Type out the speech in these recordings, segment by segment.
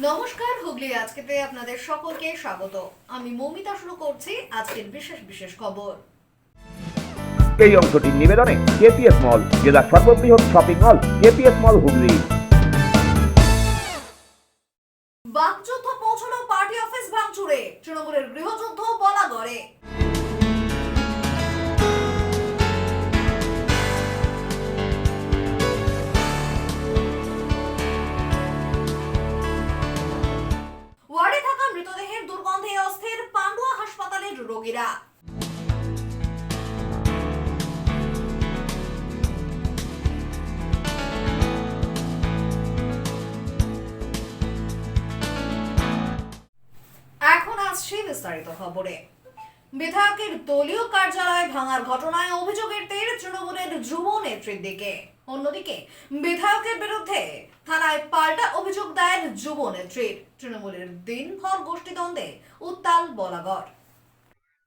নমস্কার, হুগলি আজকেতে আপনাদের সকলকে স্বাগত। আমি মৌমিতা শুরু করছি আজকের বিশেষ বিশেষ খবর। এই অংশটির নিবেদনে কেপিএস মল, জেলার সর্ববৃহৎ শপিং মল কেপিএস মল হুগলি। বাকযুদ্ধ পৌঁছলো পার্টি অফিস ভাঙচুরে, তৃণমূলের গৃহযুদ্ধ বলাগড়ে। ওয়ার্ডে থাকা মৃতদেহের দুর্গন্ধে অস্থির পান্ডুয়া হাসপাতালের রোগীরা। এখন আসছে বিস্তারিত খবরে। বিধায়কের দলীয় কার্যালয় ভাঙার ঘটনায় অভিযোগের তীর তৃণমূলের যুব নেত্রীর দিকে। অন্যদিকে বিধায়কের বিরুদ্ধে থানায় পাল্টা অভিযোগ দায়ের যুব নেত্রীর। তৃণমূলের দিনভর গোষ্ঠীদ্বন্দ্বে উত্তাল বলাগড়।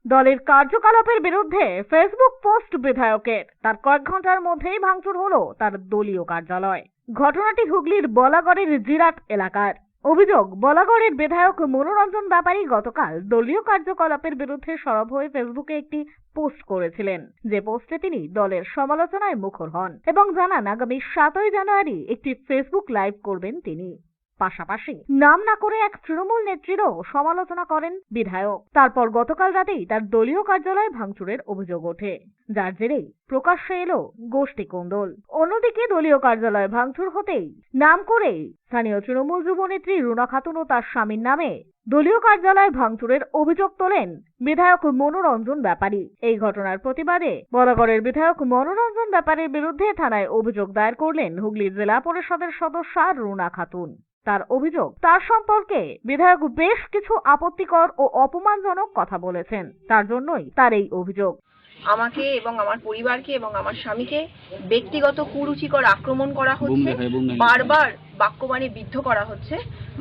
দলের কার্যকলাপের বিরুদ্ধে ফেসবুক পোস্ট বিধায়কের, তার কয়েক ঘন্টার মধ্যেই ভাঙচুর হলো তার দলীয় কার্যালয়। ঘটনাটি হুগলির বলাগড়ের জিরাট এলাকার। অভিযোগ, বলাগড়ের বিধায়ক মনোরঞ্জন ব্যাপারী গতকাল দলীয় কার্যকলাপের বিরুদ্ধে সরব হয়ে ফেসবুকে একটি পোস্ট করেছিলেন, যে পোস্টে তিনি দলের সমালোচনায় মুখর হন এবং জানান আগামী 7ই জানুয়ারি একটি ফেসবুক লাইভ করবেন তিনি। পাশাপাশি নাম না করে এক তৃণমূল নেত্রীরও সমালোচনা করেন বিধায়ক। তারপর গতকাল রাতেই তার দলীয় কার্যালয় ভাঙচুরের অভিযোগ ওঠে, যার জেরেই প্রকাশ্যে এলো গোষ্ঠী কোন্দল। অন্যদিকে দলীয় কার্যালয় ভাঙচুর হতেই নাম করেই স্থানীয় তৃণমূল যুবনেত্রী রুনা খাতুন ও তার স্বামীর নামে দলীয় কার্যালয় ভাঙচুরের অভিযোগ তোলেন বিধায়ক মনোরঞ্জন ব্যাপারী। এই ঘটনার প্রতিবাদে বলাগড়ের বিধায়ক মনোরঞ্জন ব্যাপারীর বিরুদ্ধে থানায় অভিযোগ দায়ের করলেন হুগলি জেলা পরিষদের সদস্যা রুনা খাতুন। তার অভিযোগ, তার সম্পর্কে বিধায়ক বেশ কিছু আপত্তিকর ও অপমানজনক কথা বলেছেন, তার জন্যই তার এই অভিযোগ। আমাকে এবং আমার পরিবারকে এবং আমার স্বামীকে ব্যক্তিগত কুরুচিকর আক্রমণ করা হচ্ছে, বারবার বাক্যবাণে বিদ্ধ করা হচ্ছে।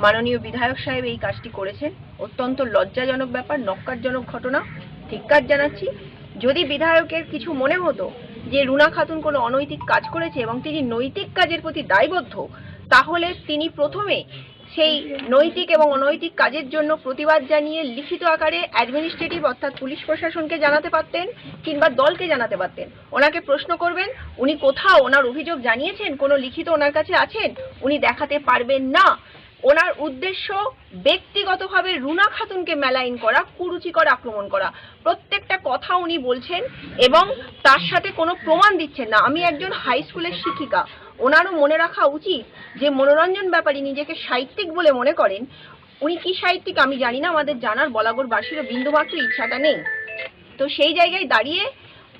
মাননীয় বিধায়ক সাহেব এই কাজটি করেছেন, অত্যন্ত লজ্জাজনক ব্যাপার, নক্কারজনক ঘটনা। ধিক্কার জানাচ্ছি। যদি বিধায়কের কিছু মনে হতো যে রুনা খাতুন কোনো অনৈতিক কাজ করেছে এবং তিনি নৈতিক কাজের প্রতি দায়বদ্ধ, তাহলে তিনি প্রথমে সেই নৈতিক এবং অনৈতিক কাজের জন্য প্রতিবাদ জানিয়ে লিখিত আকারে অ্যাডমিনিস্ট্রেটিভ অর্থাৎ পুলিশ প্রশাসনকে জানাতে পারতেন কিংবা দলকে জানাতে পারতেন। ওনাকে প্রশ্ন করবেন, উনি কোথাও ওনার অভিযোগ জানিয়েছেন, কোনো লিখিত ওনার কাছে আছেন? উনি দেখাতে পারবেন না। ওনার উদ্দেশ্য ব্যক্তিগতভাবে রুনা খাতুনকে মেলাইন করা, কুরুচিকর আক্রমণ করা। প্রত্যেকটা কথা উনি বলছেন এবং তার সাথে কোনো প্রমাণ দিচ্ছেন না। আমি একজন হাই স্কুলের শিক্ষিকা, ওনারও মনে রাখা উচিত যে মনোরঞ্জন ব্যাপারী নিজেকে সাহিত্যিক বলে মনে করেন। উনি কি সাহিত্যিক আমি জানি না, আমাদের জানার বলাগড়বাসীরও বিন্দুমাত্র ইচ্ছাটা নেই। তো সেই জায়গায় দাঁড়িয়ে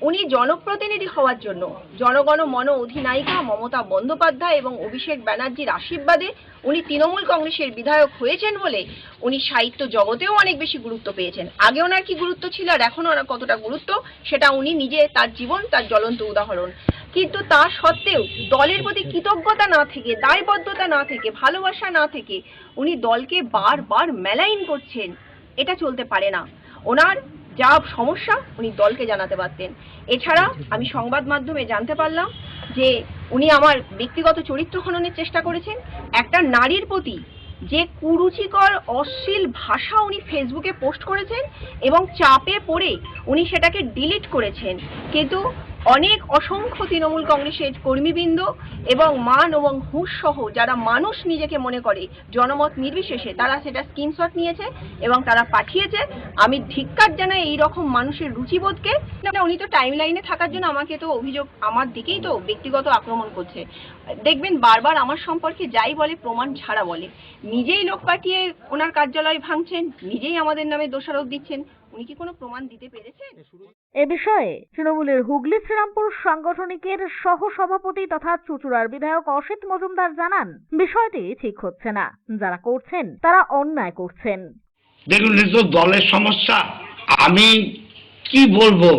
উনি জনপ্রতিনিধি হওয়ার জন্য জনগণ মন অধিনায়িকা মমতা বন্দ্যোপাধ্যায় এবং অভিষেক ব্যানার্জির আশীর্বাদে উনি তৃণমূল কংগ্রেসের বিধায়ক হয়েছেন বলে উনি সাহিত্য জগতেও অনেক বেশি গুরুত্ব পেয়েছেন। আগে ওনার কি গুরুত্ব ছিল আর এখন ওনার কতটা গুরুত্ব, সেটা উনি নিজে তার জীবন তার জ্বলন্ত উদাহরণ। কিন্তু তা সত্ত্বেও দলের প্রতি কৃতজ্ঞতা না থেকে, দায়বদ্ধতা না থেকে, ভালোবাসা না থেকে উনি দলকে বারবার মেলাইন করছেন। এটা চলতে পারে না। ওনার যা সমস্যা উনি দলকে জানাতে পারতেন। এছাড়া আমি সংবাদ মাধ্যমে জানতে পারলাম যে উনি আমার ব্যক্তিগত চরিত্র খননের চেষ্টা করেছেন। একটা নারীর প্রতি যে কুরুচিকর অশ্লীল ভাষা উনি ফেসবুকে পোস্ট করেছেন এবং চাপে পড়ে উনি সেটাকে ডিলিট করেছেন। কিন্তু অনেক অসংখ্য তৃণমূল কংগ্রেসের কর্মীবৃন্দ এবং মান এবং হুঁশ সহ যারা মানুষ নিজেকে মনে করে জনমত নির্বিশেষে, তারা সেটা স্ক্রিনশট নিয়েছে এবং তারা পাঠিয়েছে। আমি ধিক্কার জানাই এই রকম মানুষের রুচিবোধকে। উনি তো টাইম লাইনে থাকার জন্য আমাকে তো অভিযোগ আমার দিকেই তো ব্যক্তিগত আক্রমণ করছে। দেখবেন বারবার আমার সম্পর্কে যাই বলে প্রমাণ ছাড়া বলে। নিজেই লোক পাঠিয়ে ওনার কার্যালয় ভাঙছেন, নিজেই আমাদের নামে দোষারোপ দিচ্ছেন। উনি কি কোনো প্রমাণ দিতে পেরেছেন? এ বিষয়ে তৃণমূলের হুগলি শ্রীরামপুর সাংগঠনিকের সহ সভাপতি তথা চুঁচুড়ার বিধায়ক অসিত মজুমদার জানান, বিষয়টি ঠিক হচ্ছে না, যারা করছেন তারা অন্যায় করছেন। দেখুন, এ তো দলের সমস্যা। আমি কি বলবো,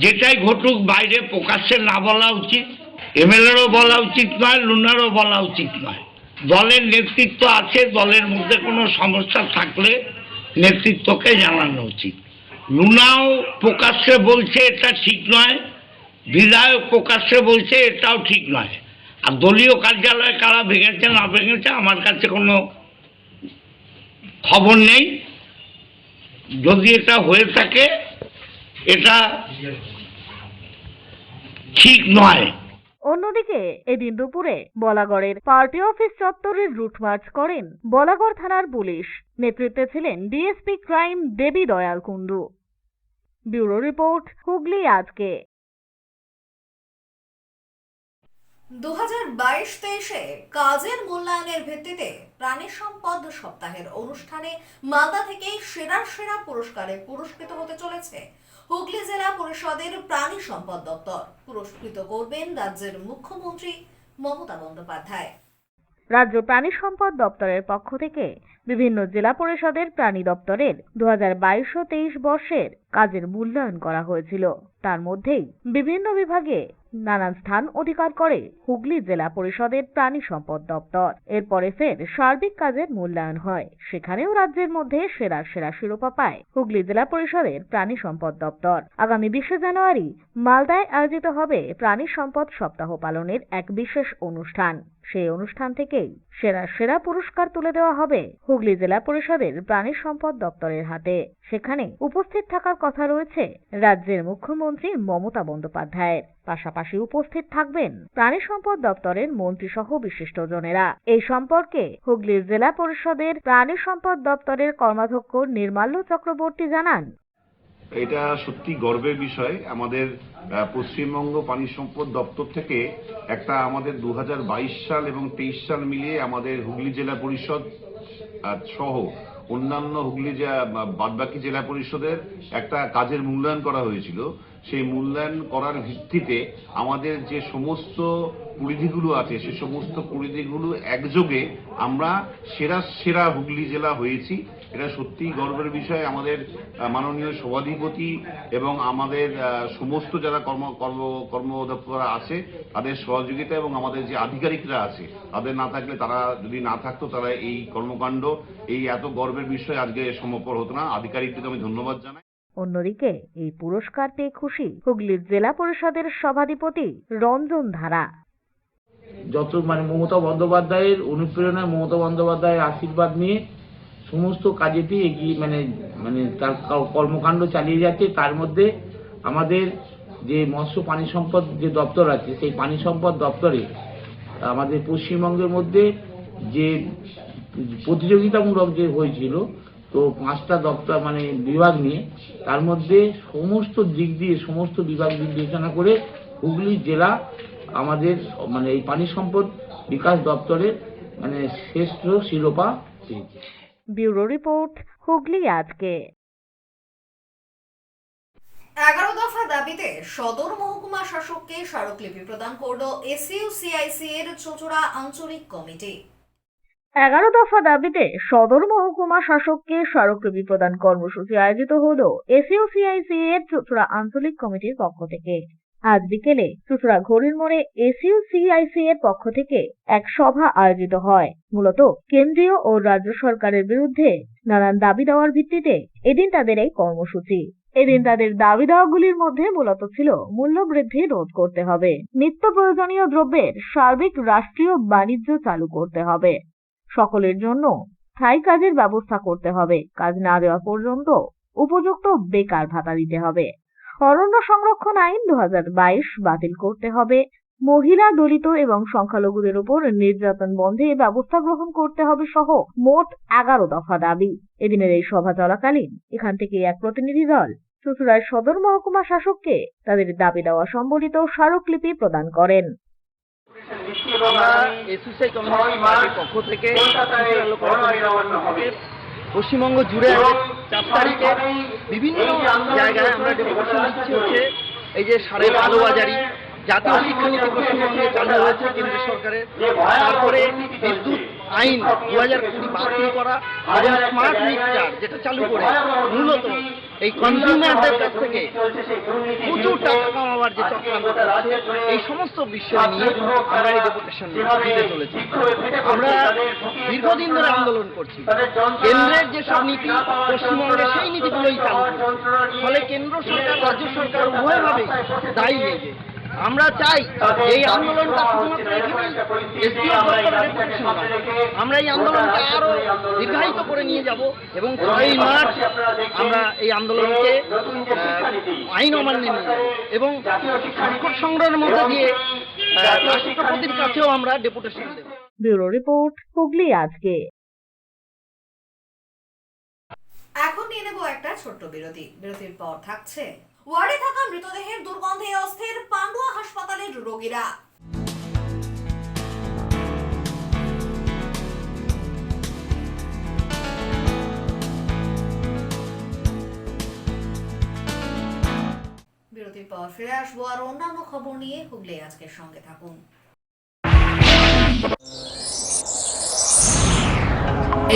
যেটাই ঘটুক বাইরে প্রকাশ্যে না বলা উচিত। এমএলএরও বলা উচিত নয়, লুনারও বলা উচিত নয়। দলের নেতৃত্ব আছে, দলের মধ্যে কোনো সমস্যা থাকলে নেতৃত্বকে জানানো উচিত। লুনাও প্রকাশ্যে বলছে এটা ঠিক নয়, বিধায়ক প্রকাশ্যে বলছে এটাও ঠিক নয়। আর দলীয় কার্যালয় কারা ভেঙেছে না ভেঙেছে আমার কাছে কোনো খবর নেই। যদি এটা হয়ে থাকে এটা ঠিক নয়। অন্যদিকে এদিন দুপুরে বলাগড়ের পার্টি অফিস চত্বরে রুট মার্চ করেন বলাগড় থানার পুলিশ। নেতৃত্বে ছিলেন ডিএসপি ক্রাইম দেবী দয়াল কুন্ডু। ব্যুরো রিপোর্ট, হুগলি আজকে। 2022-23-এ কাজের মূল্যায়নের ভিত্তিতে প্রাণী সম্পদ সপ্তাহের অনুষ্ঠানে মালদা থেকে সেরা পুরস্কারে পুরস্কৃত হতে চলেছে হুগলি জেলা পরিষদের প্রাণী সম্পদ দপ্তর। পুরস্কৃত করবেন রাজ্যের মুখ্যমন্ত্রী মমতা বন্দ্যোপাধ্যায়। রাজ্য প্রাণী সম্পদ দপ্তরের পক্ষ থেকে বিভিন্ন জেলা পরিষদের প্রাণী দপ্তরের 2022-23 বর্ষের কাজের মূল্যায়ন করা হয়েছিল। তার মধ্যেই বিভিন্ন বিভাগে নানান স্থান অধিকার করে হুগলি জেলা পরিষদের প্রাণী সম্পদ দপ্তর। এরপরে ফের সার্বিক কাজের মূল্যায়ন হয়, সেখানেও রাজ্যের মধ্যে সেরা শিরোপা পায় হুগলি জেলা পরিষদের প্রাণী সম্পদ দপ্তর। আগামী 20 জানুয়ারি মালদায় আয়োজিত হবে প্রাণী সম্পদ সপ্তাহ পালনের এক বিশেষ অনুষ্ঠান। সেই অনুষ্ঠান থেকেই সেরা পুরস্কার তুলে দেওয়া হবে হুগলি জেলা পরিষদের প্রাণী সম্পদ দপ্তরের হাতে। সেখানে উপস্থিত থাকার কথা রয়েছে রাজ্যের মুখ্যমন্ত্রী মমতা বন্দ্যোপাধ্যায়ের। পাশাপাশি উপস্থিত থাকবেন প্রাণী সম্পদ দপ্তরের মন্ত্রী সহ বিশিষ্টজনেরা। এই সম্পর্কে হুগলির জেলা পরিষদের প্রাণী সম্পদ দপ্তরের কর্মাধ্যক্ষ নির্মাল্য চক্রবর্তী জানান, এটা সত্যি গর্বের বিষয়। আমাদের পশ্চিমবঙ্গ প্রাণী সম্পদ দপ্তর থেকে একটা আমাদের 2022 সাল এবং 23 সাল মিলিয়ে আমাদের হুগলি জেলা পরিষদ সহ অন্যান্য হুগলি বাদবাকি জেলা পরিষদের একটা কাজের মূল্যায়ন করা হয়েছিল। সেই মূল্যায়ন করার ভিত্তিতে আমাদের যে সমস্ত পরিধিগুলো আছে সে সমস্ত পরিধিগুলো একযোগে আমরা সেরা হুগলি জেলা হয়েছি। এটা সত্যিই গর্বের বিষয়। আমাদের মাননীয় সভাধিপতি এবং আমাদের সমস্ত যারা কর্মদক্ষরা আছে তাদের সহযোগিতা এবং আমাদের যে আধিকারিকরা আছে তাদের না থাকলে, তারা যদি না থাকতো, তারা এই কর্মকাণ্ড, এই এত গর্বের বিষয় আজকে সম্ভবপর হতো না। আধিকারিকদের আমি ধন্যবাদ জানাই। অন্যদিকে এই পুরস্কার পেয়ে খুশি হুগলির জেলা পরিষদের সভাধিপতি রঞ্জন ধারা। যত মমতা বন্দ্যোপাধ্যায়ের অনুপ্রেরণায়, মমতা বন্দ্যোপাধ্যায়ের আশীর্বাদ নিয়ে সমস্ত কাজেতেই এগিয়ে তার কর্মকাণ্ড চালিয়ে যাচ্ছে। তার মধ্যে আমাদের যে মৎস্য পানি সম্পদ যে দপ্তর আছে, সেই পানি সম্পদ দপ্তরে আমাদের পশ্চিমবঙ্গের মধ্যে যে প্রতিযোগিতামূলক যে হয়েছিল, তো 5টা দপ্তর বিভাগ নিয়ে, তার মধ্যে সমস্ত দিক দিয়ে সমস্ত বিভাগ বিবেচনা করে হুগলি জেলা আমাদের এই পানি সম্পদ বিকাশ দপ্তরের শ্রেষ্ঠ শিরোপা পেয়েছে। ব্যুরো রিপোর্ট, হুগলি আজকে। 11 দফা দাবিতে সদর মহকুমা শাসককে স্মারকলিপি প্রদান করল এসইউসিআইসি এর চুঁচুড়া আঞ্চলিক কমিটি। 11 দফা দাবিতে সদর মহকুমা শাসককে স্মারকলিপি প্রদান কর্মসূচি আয়োজিত হলো এসইউসিআইসি এর চুঁচুড়া আঞ্চলিক কমিটির পক্ষ থেকে। আজ বিকেলে চুঁচুড়া ঘড়ির মোড়ে এসইউসিআইসি এর পক্ষ থেকে এক সভা আয়োজিত হয়। মূলত কেন্দ্রীয় ও রাজ্য সরকারের বিরুদ্ধে নানান দাবি দেওয়ার ভিত্তিতে এদিন তাদের এই কর্মসূচি। এদিন তাদের দাবি দেওয়াগুলির মধ্যে মূলত ছিল মূল্য বৃদ্ধি রোধ করতে হবে, নিত্য প্রয়োজনীয় দ্রব্যের সার্বিক রাষ্ট্রীয় বাণিজ্য চালু করতে হবে, সকলের জন্য স্থায়ী কাজের ব্যবস্থা করতে হবে, কাজ না দেওয়া পর্যন্ত উপযুক্ত বেকার ভাতা দিতে হবে, অরণ্য সংরক্ষণ আইন 2022 বাতিল করতে হবে, মহিলা, দলিত এবং সংখ্যালঘুদের উপর নির্যাতন বন্ধে ব্যবস্থা গ্রহণ করতে হবে সহ মোট 11 দফা দাবি। এদিনের এই সভা চলাকালীন এখান থেকে এক প্রতিনিধি দল চুঁচুড়ার সদর মহকুমা শাসককে তাদের দাবি দেওয়া সম্বলিত স্মারকলিপি প্রদান করেন। আমরা এসইউসিআই কমিউনিস্ট পার্টির পক্ষ থেকে পশ্চিমবঙ্গ জুড়ে 4 তারিখে বিভিন্ন জায়গায় আমরা ডেপুটেশন দিচ্ছি। হচ্ছে এই যে সারের কালোবাজারি, জাতীয় শিক্ষানীতি পশ্চিমবঙ্গে চালু হয়েছে কেন্দ্র সরকারের, তারপরে বিদ্যুৎ আইন 2020 বাতিল করা এবং স্মার্ট মিটার যেটা চালু করে মূলত এই কনজিউমারদের কাছ থেকে প্রচুর টাকা কামাবার যে চক্রান্ত করছে, এই সমস্ত বিষয় নিয়ে আমরা এই ডেপুটেশন দিতে চলেছি। আমরা দীর্ঘদিন ধরে আন্দোলন করছি। কেন্দ্রের যে সব নীতি পশ্চিমবঙ্গে সেই নীতিগুলোই চালু করছে, ফলে কেন্দ্র সরকার রাজ্য সরকার উভয়ভাবে দায়ী এই যে আমরা চাই এই আন্দোলনটা শুধুমাত্র এসডিও দপ্তরের রেপুটেশন নয়, আমরা এই আন্দোলনকে আরো দীর্ঘায়িত করে নিয়ে যাব এবং 6ই মার্চ আমরা এই আন্দোলনকে আইন অমান্যে নিয়ে যাব এবং স্বাক্ষর সংগ্রহের মধ্যে দিয়ে রাষ্ট্রপতির কাছেও আমরা ডেপুটেশন দেব। ব্যুরো রিপোর্ট, হুগলি আজকে। এখন নিয়ে নেব একটা ছোট্ট বিরতি। বিরতির পর থাকছে ওয়ার্ডে থাকা মৃতদেহের দুর্গন্ধে অস্থির পান্ডুয়া হাসপাতালের রোগীরা। বিরতির পর ফিরে আসবো আর অন্যান্য খবর নিয়ে। হুগলি আজকের সঙ্গে থাকুন।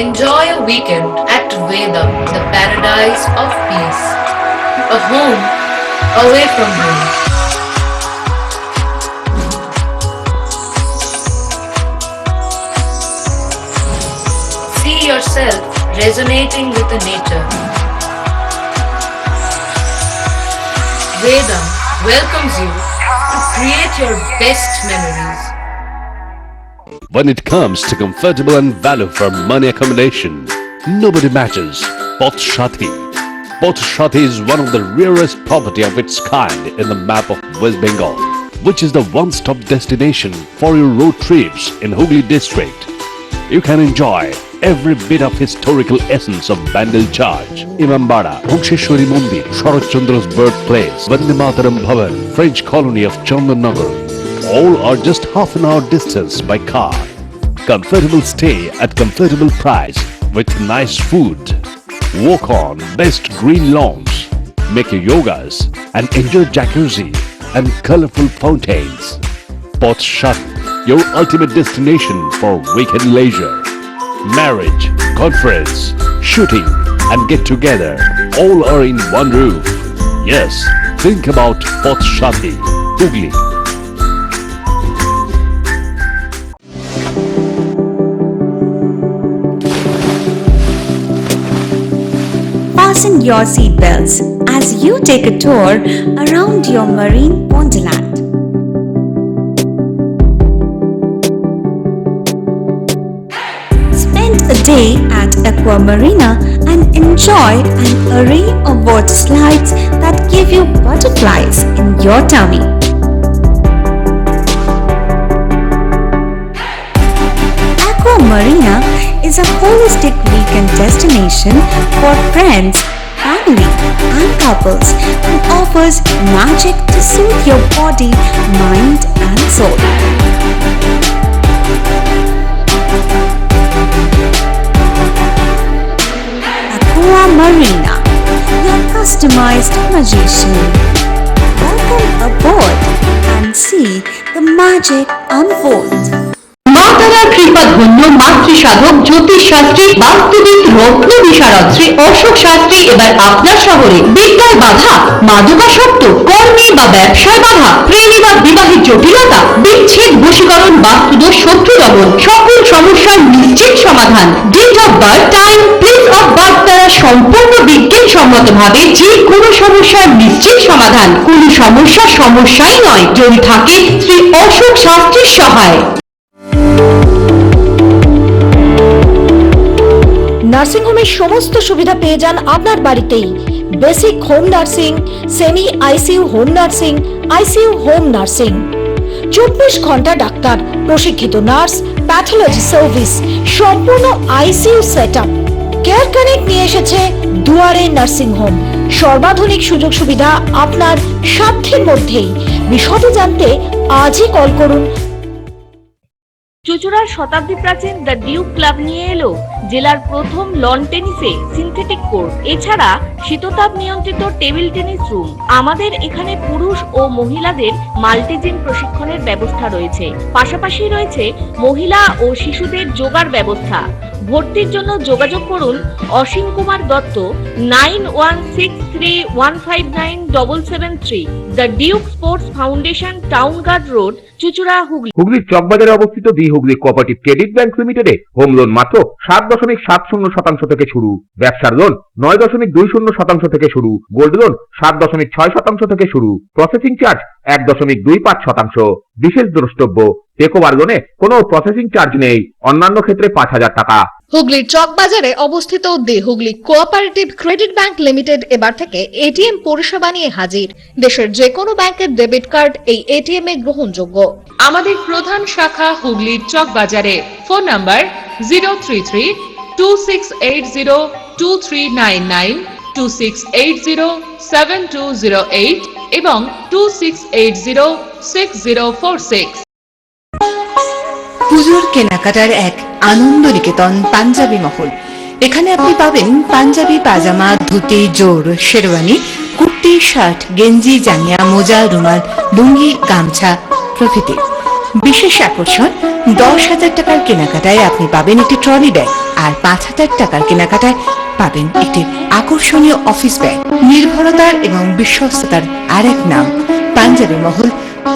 Enjoy a weekend at Vedam, the paradise of peace. A home away from home. See yourself resonating with the nature. Vedam welcomes you to create your best memories. When it comes to comfortable and value for money accommodation, nobody matches Pothshati. Pothshati is one of the rarest property of its kind in the map of West Bengal, which is the one-stop destination for your road trips in Hooghly district. You can enjoy every bit of historical essence of Bandel Church, Imambara, Bhuksheshwari Mandir, Sharat Chandra's birthplace, Vande Mataram Bhavan, French colony of Chandannagar. All are just half an hour distance by car. Comfortable stay at comfortable price with nice food. Walk on best green lawns, make your yogas and enjoy jacuzzi and colorful fountains. Pothshati, your ultimate destination for weekend leisure. Marriage, conference, shooting and get together all are in one roof. Yes, think about Pothshati, Hooghly. Fasten your seatbelts as you take a tour around your marine wonderland. Spend a day at Aqua Marina and enjoy an array of water slides that give you butterflies in your tummy. Aqua Marina is a holistic weekend destination for friends, family and couples and offers magic to soothe your body, mind and soul. Aqua Marina, your customized magician. Welcome aboard and see the magic unfold. মা তারার কৃপা ধন্য মাতৃ সাধক জ্যোতিষ শাস্ত্রী বাস্তুবিদ রত্ন বিশারদ শ্রী অশোক শাস্ত্রী এবার আপনার শহরে। বিদ্যায় বাধা, মাদকাসক্ত, কর্মে বা ব্যবসায় বাধা, প্রেমে বা বিবাহের জটিলতা, বিচ্ছেদ, বশীকরণ, বাস্তুদোষ, শত্রু দমন, সকল সমস্যার নিশ্চিত সমাধান। Date of birth, time, place of birth দ্বারা সম্পূর্ণ বিজ্ঞানসম্মত ভাবে যে কোনো সমস্যার নিশ্চিত সমাধান। কোনো সমস্যাই নয় যদি থাকে শ্রী অশোক শাস্ত্রীর সহায়। নার্সিংহোমের সমস্ত সুবিধা পেয়ে যান আপনার বাড়িতেই। Basic home nursing, semi ICU home nursing, ICU home nursing, 24 ঘন্টা ডাক্তার, প্রশিক্ষিত নার্স, প্যাথোলজি সার্ভিস, সম্পূর্ণ আইসিইউ সেটআপ। কেয়ার কানেক্ট নিয়ে এসেছে দুয়ারে নার্সিং হোম। সর্বাধুনিক সুযোগ সুবিধা আপনার সাধ্যের মধ্যেই। বিশদে জানতে আজই কল করুন। চুঁচুড়ার শতাব্দী প্রাচীন দ্য ডিউক ক্লাব নিয়ে এলো জেলার প্রথম লন টেনিসে সিনথেটিক কোর্ট, এছাড়া শীততাপ নিয়ন্ত্রিত টেবিল টেনিস রুম। আমাদের এখানে পুরুষ ও মহিলাদের মাল্টিজিম প্রশিক্ষণের ব্যবস্থা রয়েছে। পাশাপাশি রয়েছে মহিলা ও শিশুদের যোগার ব্যবস্থা। ভর্তির জন্য যোগাযোগ করুন Asim Kumar Dutta 9163159773, the Duke Sports Foundation, Town Guard Road, Chuchura, Hooghly. হুগলির চকবাজারে অবস্থিত the Hooghly Cooperative Credit Bank লিমিটেডে হোম লোন মাত্র 7.70% থেকে শুরু, ব্যবসার লোন 9.20% থেকে শুরু, গোল্ড লোন 7.6% থেকে শুরু, প্রসেসিং চার্জ 1.25%। বিশেষ দ্রষ্টব্য, টেকওভার লোনে কোনো প্রসেসিং চার্জ নেই, অন্যান্য ক্ষেত্রে 5,000 টাকা। হুগলির চকবাজারে অবস্থিত the Hooghly Cooperative Credit Bank Limited এবার থেকে এটিএম পরিষেবা নিয়ে হাজির। দেশের যে কোনো ব্যাংকের ডেবিট কার্ড এই এটিএম এ গ্রহণযোগ্য। আমাদের প্রধান শাখা হুগলির চকবাজারে। ফোন নাম্বার 033-2680-2399, 2680-7208 এবং 2680-6046। পুজোর কেনাকাটার এক আনন্দ নিকেতন পাঞ্জাবি মহল। এখানে আপনি পাবেন পাঞ্জাবি, পাজামা, ধুতি, জোর, শেরওয়ানি, কুর্তি, শার্ট, গেঞ্জি, জাঙ্গিয়া, মোজা, রুমাল, লুঙ্গি, গামছা প্রভৃতি। বিশেষ আকর্ষণ, 10,000 টাকার কেনাকাটায় আপনি পাবেন একটি ট্রলি ব্যাগ, আর 5,000 টাকার কেনাকাটায় পাবেন একটি আকর্ষণীয় অফিস ব্যাগ। নির্ভরতার এবং বিশ্বস্ততার আরেক নাম পাঞ্জাবি মহল।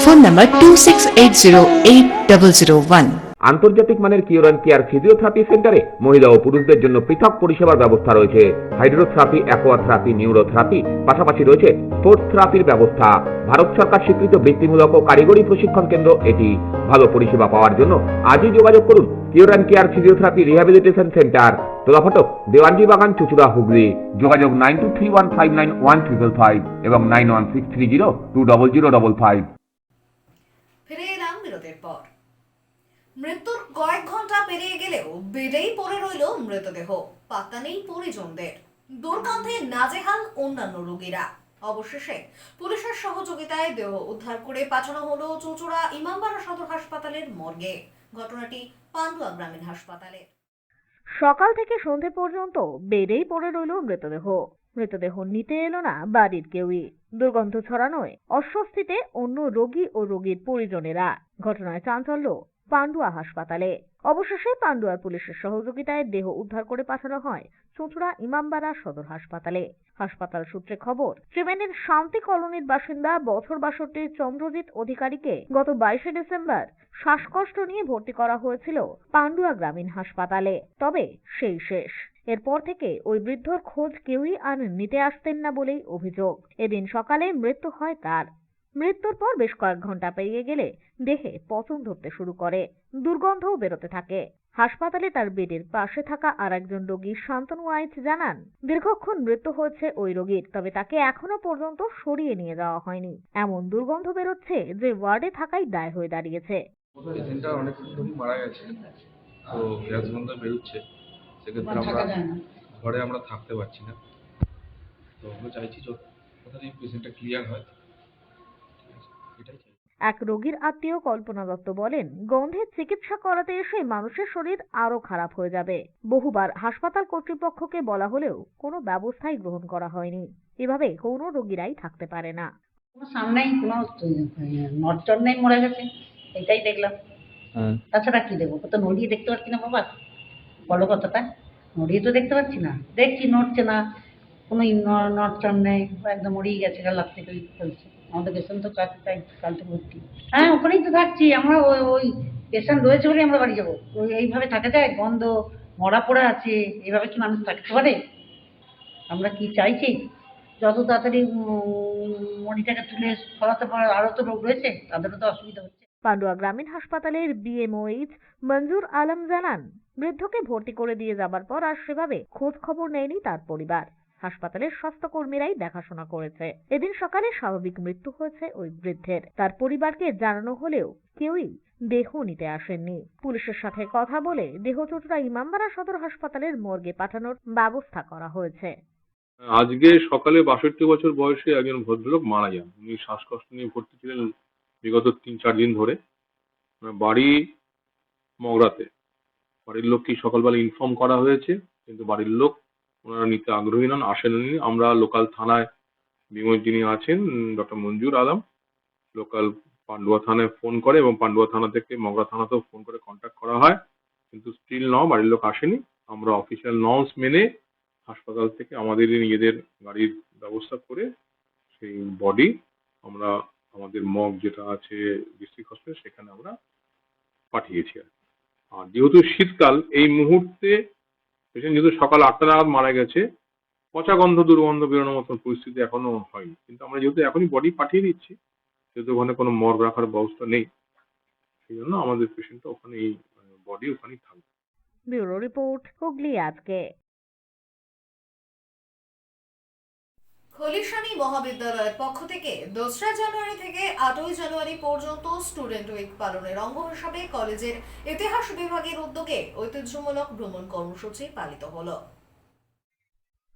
Phone number 26808001। আন্তর্জাতিক মানের কিওর অ্যান্ড কেয়ার ফিজিওথেরাপি সেন্টারে মহিলা ও পুরুষদের জন্য পৃথক পরিষেবার ব্যবস্থা রয়েছে। হাইড্রোথেরাপি, অ্যাকোয়াথেরাপি, নিউরোথেরাপি, পাশাপাশি রয়েছে স্পোর্টস থেরাপির ব্যবস্থা। ভারত সরকার স্বীকৃত বৃত্তিমূলক ও কারিগরি প্রশিক্ষণ কেন্দ্র এটি। ভালো পরিষেবা পাওয়ার জন্য আজই যোগাযোগ করুন Cure and Care Physiotherapy Rehabilitation Centre, Tolaphatak, Dewanji Bagan, Chuchura, Hooghly. যোগাযোগ 9231591555 এবং 9163020055। ফিরে এলাম বিরতির পর। মৃত্যুর কয়েক ঘন্টা পেরিয়ে গেলেও বেডেই পড়ে রইল মৃতদেহ, পাত্তা নেই পরিজনদের। দুর্গন্ধে নাজেহাল অন্যান্য রোগীরা। অবশেষে পুলিশের সহযোগিতায় দেহ উদ্ধার করে পাঠানো হলো চুচুড়া ইমামবাড়া সদর হাসপাতালের মর্গে। ঘটনাটি পান্ডুয়া গ্রামীণ হাসপাতালে। সকাল থেকে সন্ধে পর্যন্ত বেডেই পড়ে রইল মৃতদেহ। মৃতদেহ নিতে এলো না বাড়ির কেউই। দুর্গন্ধ ছড়ানোয় অস্বস্তিতে অন্য রোগী ও রোগীর পরিজনেরা। ঘটনায় চাঞ্চল্য পান্ডুয়া হাসপাতালে। অবশেষে পান্ডুয়ার পুলিশের সহযোগিতায় দেহ উদ্ধার করে পাঠানো হয় চুঁচুড়া ইমামবাড়া সদর হাসপাতালে। হাসপাতাল সূত্রে খবর, ত্রিবেণীর শান্তি কলোনির বাসিন্দা বছর 62 চন্দ্রজিৎ অধিকারীকে গত 22 ডিসেম্বর শ্বাসকষ্ট নিয়ে ভর্তি করা হয়েছিল পান্ডুয়া গ্রামীণ হাসপাতালে। তবে সেই শেষ। এরপর থেকে ওই বৃদ্ধর খোঁজ কেউই আর নিতে আসতেন না বলেই অভিযোগ। এদিন সকালে মৃত্যু হয় তার। মৃত্যুর পর বেশ কয়েক ঘন্টা পেরিয়ে গেলে দেহে পচন ধরতে শুরু করে, দুর্গন্ধও বেরোতে থাকে। হাসপাতালে তার বেডের পাশে থাকা আর একজন রোগী শান্তনু আইচ জানান, দীর্ঘক্ষণ মৃত্যু হয়েছে ওই রোগীর, তবে তাকে এখনো পর্যন্ত সরিয়ে নিয়ে যাওয়া হয়নি। এমন দুর্গন্ধ বেরোচ্ছে যে ওয়ার্ডে থাকাই দায় হয়ে দাঁড়িয়েছে। পেশেন্টটা অনেক ধরে মারা গেছে, তো গ্যাস গন্ধ বেরোচ্ছে, সেক্ষেত্রে আমরা ঘরে আমরা থাকতে পারছি না। তো আমরা চাইছি যত তাড়াতাড়ি পেশেন্টটা ক্লিয়ার হয়, এটাই চাই। এক রোগীর আত্মীয় কল্পনা দত্ত বলেন, গন্ধের চিকিৎসা করাতে এসে মানুষের শরীর আরো খারাপ হয়ে যাবে। বহুবার হাসপাতাল কর্তৃপক্ষকে বলা হলেও কোনো ব্যবস্থাই গ্রহণ করা হয়নি। এভাবে কোনো রোগীরাই থাকতে পারে না। সামনেই কোনো নড়চড় নেই, মরে গেছে, এটাই দেখলাম। তাছাড়া কি দেখবো? তো নড়িয়ে দেখতে পাচ্ছি না বাবা, বলো কতটা নড়িয়ে তো দেখতে পাচ্ছি না। দেখছি নড়ছে না, কোনো নড়চড় নেই, একদম মরিয়ে গেছে, লাভ থেকে ফেলছে। আমাদের পেশেন্ট তো কালকে ভর্তি। হ্যাঁ, ওখানেই তো থাকছি আমরা। ওই পেশেন্ট রয়েছে বলে আমরা বাড়ি যাবো? ওই এইভাবে থাকা যায়? গন্ধ, মরা পোড়া আছে, এইভাবে কি মানুষ থাকতে পারে? আমরা কি চাইছি? যত তাড়াতাড়ি মরিটাকে তুলে সরাতে পারে। আরো তো রোগ রয়েছে, তাদেরও তো অসুবিধা হচ্ছে। পান্ডুয়া গ্রামীণ হাসপাতালের বিএমওএইচ মঞ্জুর আলম জানান, বৃদ্ধকে ভর্তি করে দিয়ে যাবার পর আর সেভাবে খোঁজ খবর নেয়নি তার পরিবার। হাসপাতালের স্বাস্থ্যকর্মীরাই দেখাশোনা করেছে। এদিন সকালে স্বাভাবিক মৃত্যু হয়েছে ওই বৃদ্ধের। তার পরিবারকে জানানো হলেও কেউই দেহ নিতে আসেননি। পুলিশের সাথে কথা বলে দেহ চুঁচুড়া ইমামবাড়া সদর হাসপাতালের মর্গে পাঠানোর ব্যবস্থা করা হয়েছে। আজকে সকালে 62 বছর বয়সে একজন ভদ্রলোক মারা যান। উনি শ্বাসকষ্ট নিয়ে ভর্তি ছিলেন বিগত 3-4 দিন ধরে। বাড়ি মগরাতে। বাড়ির লোককে সকালবেলা ইনফর্ম করা হয়েছে, কিন্তু বাড়ির লোক ওনারা নিতে আগ্রহী নন, আসেননি। আমরা লোকাল থানায় বিমোচ যিনি আছেন ডক্টর মঞ্জুর আলম, লোকাল পান্ডুয়া থানায় ফোন করে এবং পান্ডুয়া থানা থেকে মগরা থানাতেও ফোন করে কন্ট্যাক্ট করা হয়, কিন্তু স্টিল বাড়ির লোক আসেনি। আমরা অফিসিয়াল নর্মস মেনে হাসপাতাল থেকে আমাদেরই নিজেদের গাড়ির ব্যবস্থা করে সেই বডি আমরা আমাদের মগ যেটা আছে ডিস্ট্রিক্ট হসপিটাল সেখানে আমরা পাঠিয়েছি। আর যেহেতু শীতকাল, এই মুহূর্তে পেশেন্ট যেহেতু সকাল 8টা নাগাদ মারা গেছে, পচা গন্ধ দুর্গন্ধ বেরোনোর মতন পরিস্থিতি এখনো হয়নি, কিন্তু আমরা যেহেতু এখনই বডি পাঠিয়ে দিচ্ছি যেহেতু ওখানে কোনো মর্গ রাখার ব্যবস্থা নেই, সেই জন্য আমাদের পেশেন্টটা ওখানে এই বডি ওখানেই থাকবে। ব্যুরো রিপোর্ট, হুগলি আজকে। খলিশানী মহাবিদ্যালয়ের পক্ষ থেকে 2রা জানুয়ারি থেকে 8ই জানুয়ারি পর্যন্ত স্টুডেন্ট উইক পালনের অঙ্গ হিসাবে কলেজের ইতিহাস বিভাগের উদ্যোগে ঐতিহ্যমূলক ভ্রমণ কর্মসূচি পালিত হলো।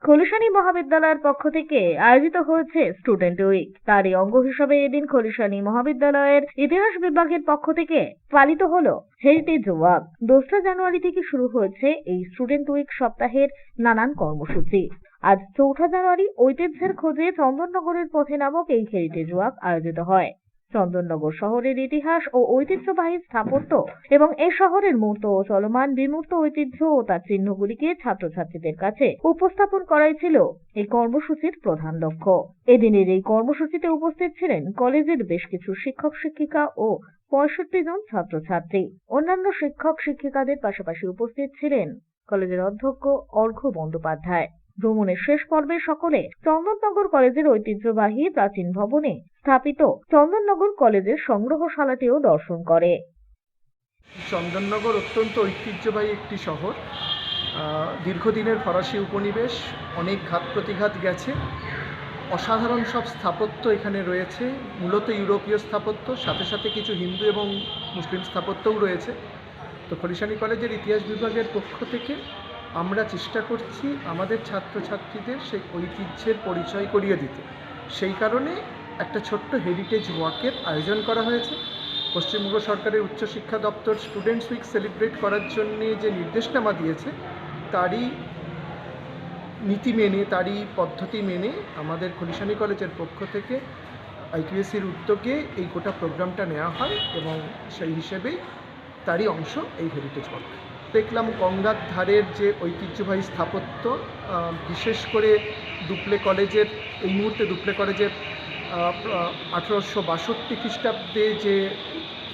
খলিশানী মহাবিদ্যালয়ের পক্ষ থেকে আয়োজিত হয়েছে স্টুডেন্ট উইক। তারই অঙ্গ হিসেবে এদিন খলিশানী মহাবিদ্যালয়ের ইতিহাস বিভাগের পক্ষ থেকে পালিত হলো হেরিটেজ ওয়াক। 2রা জানুয়ারি থেকে শুরু হয়েছে এই স্টুডেন্ট উইক সপ্তাহের নানান কর্মসূচি। আজ 4ঠা জানুয়ারি ঐতিহ্যের খোঁজে চন্দননগরের পথে নামক এই হেরিটেজ ওয়াক আয়োজিত হয়। চন্দননগর শহরের ইতিহাস ও ঐতিহ্যবাহী স্থাপত্য এবং এ শহরের মূর্ত ও চলমান বিমূর্ত ঐতিহ্য ও তার চিহ্নগুলিকে ছাত্রছাত্রীদের কাছে উপস্থাপন করাই ছিল এই কর্মসূচির প্রধান লক্ষ্য। এদিনের এই কর্মসূচিতে উপস্থিত ছিলেন কলেজের বেশ কিছু শিক্ষক শিক্ষিকা ও 65 জন ছাত্রছাত্রী। অন্যান্য শিক্ষক শিক্ষিকাদের পাশাপাশি উপস্থিত ছিলেন কলেজের অধ্যক্ষ অর্ঘ্য বন্দ্যোপাধ্যায়। ভ্রমণের শেষ পর্বে সকলে চন্দননগর কলেজের ঐতিহ্যবাহী প্রাচীন ভবনে স্থাপিত চন্দননগর কলেজের সংগ্রহশালাটিও দর্শন করে। চন্দননগর অত্যন্ত ঐতিহ্যবাহী একটি শহর। দীর্ঘদিনের ফরাসি উপনিবেশ, অনেক ঘাত প্রতিঘাত গেছে, অসাধারণ সব স্থাপত্য এখানে রয়েছে, মূলত ইউরোপীয় স্থাপত্য, সাথে সাথে কিছু হিন্দু এবং মুসলিম স্থাপত্যও রয়েছে। তো খলিশানী কলেজের ইতিহাস বিভাগের পক্ষ থেকে আমরা চেষ্টা করছি আমাদের ছাত্রছাত্রীদের সেই ঐতিহ্যের পরিচয় করিয়ে দিতে। সেই কারণে একটা ছোট্ট হেরিটেজ ওয়াকের আয়োজন করা হয়েছে। পশ্চিমবঙ্গ সরকারের উচ্চশিক্ষা দপ্তর স্টুডেন্টস উইক সেলিব্রেট করার জন্য যে নির্দেশনামা দিয়েছে তারই নীতি মেনে, তারই পদ্ধতি মেনে আমাদের খলিশানী কলেজের পক্ষ থেকে আইকিউএসির উদ্যোগে এই গোটা প্রোগ্রামটা নেওয়া হয় এবং সেই হিসেবেই তারই অংশ এই হেরিটেজ ওয়াক। দেখলাম গঙ্গার ধারের যে ঐতিহ্যবাহী স্থাপত্য, বিশেষ করে দুপলে কলেজের, এই মুহূর্তে দুপলে কলেজের 1862 খ্রিস্টাব্দে যে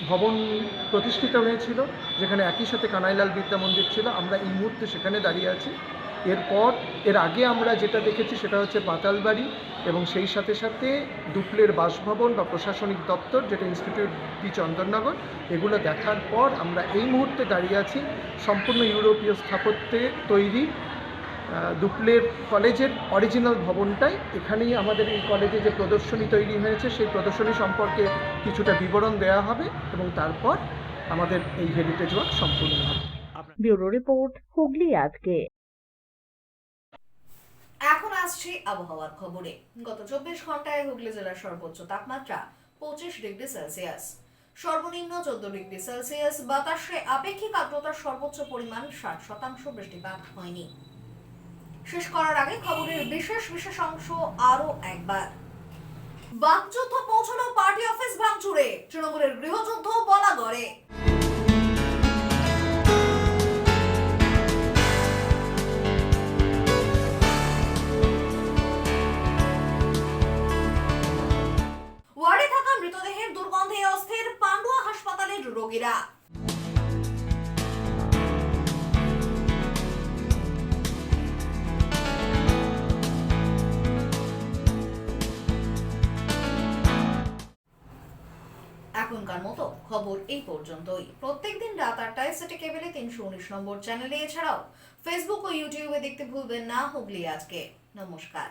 ভবন প্রতিষ্ঠিত হয়েছিল, যেখানে একই সাথে কানাইলাল বিদ্যা মন্দির ছিল, আমরা এই মুহূর্তে সেখানে দাঁড়িয়ে আছি। এর আগে আমরা যেটা দেখেছি সেটা হচ্ছে পাতালবাড়ি এবং সেই সাথে সাথে দুপলের বাসভবন বা প্রশাসনিক দপ্তর যেটা ইনস্টিটিউট ডি চন্দননগর, এগুলো দেখার পর আমরা এই মুহূর্তে দাঁড়িয়ে আছি সম্পূর্ণ ইউরোপীয় স্থাপত্যে তৈরি দুপলের কলেজের অরিজিনাল ভবনটাই। এখানেই আমাদের এই কলেজে যে প্রদর্শনী তৈরি হয়েছে সেই প্রদর্শনী সম্পর্কে কিছুটা বিবরণ দেওয়া হবে এবং তারপর আমাদের এই হেরিটেজ ওয়াক সম্পূর্ণ হবে। ব্যুরো রিপোর্ট, হুগলি আজকে। এখন আসছি আবহাওয়ার খবরে। গত 24 ঘন্টায় হুগলি জেলার সর্বোচ্চ তাপমাত্রা 25 ডিগ্রি সেলসিয়াস, সর্বনিম্ন 14 ডিগ্রি সেলসিয়াস। বাতাসে আপেক্ষিক আর্দ্রতার সর্বোচ্চ পরিমাণ 60%। বৃষ্টিপাত হয়নি। শেষ করার আগে খবরের বিশেষ অংশ আরো একবার। বাকযুদ্ধ পৌঁছলো পার্টি অফিস ভাঙচুরে, তৃণমূলের গৃহযুদ্ধ বলাগড়ে। ওয়ার্ডে থাকা মৃতদেহের দুর্গন্ধে অস্থির পান্ডুয়া হাসপাতালের রোগীরা। এখনকার মতো খবর এই পর্যন্তই। প্রত্যেকদিন রাত 8টায় সিটি কেবলে 319 নম্বর চ্যানেলে, এছাড়াও ফেসবুক ও ইউটিউবে দেখতে ভুলবেন না হুগলি আজকে। নমস্কার।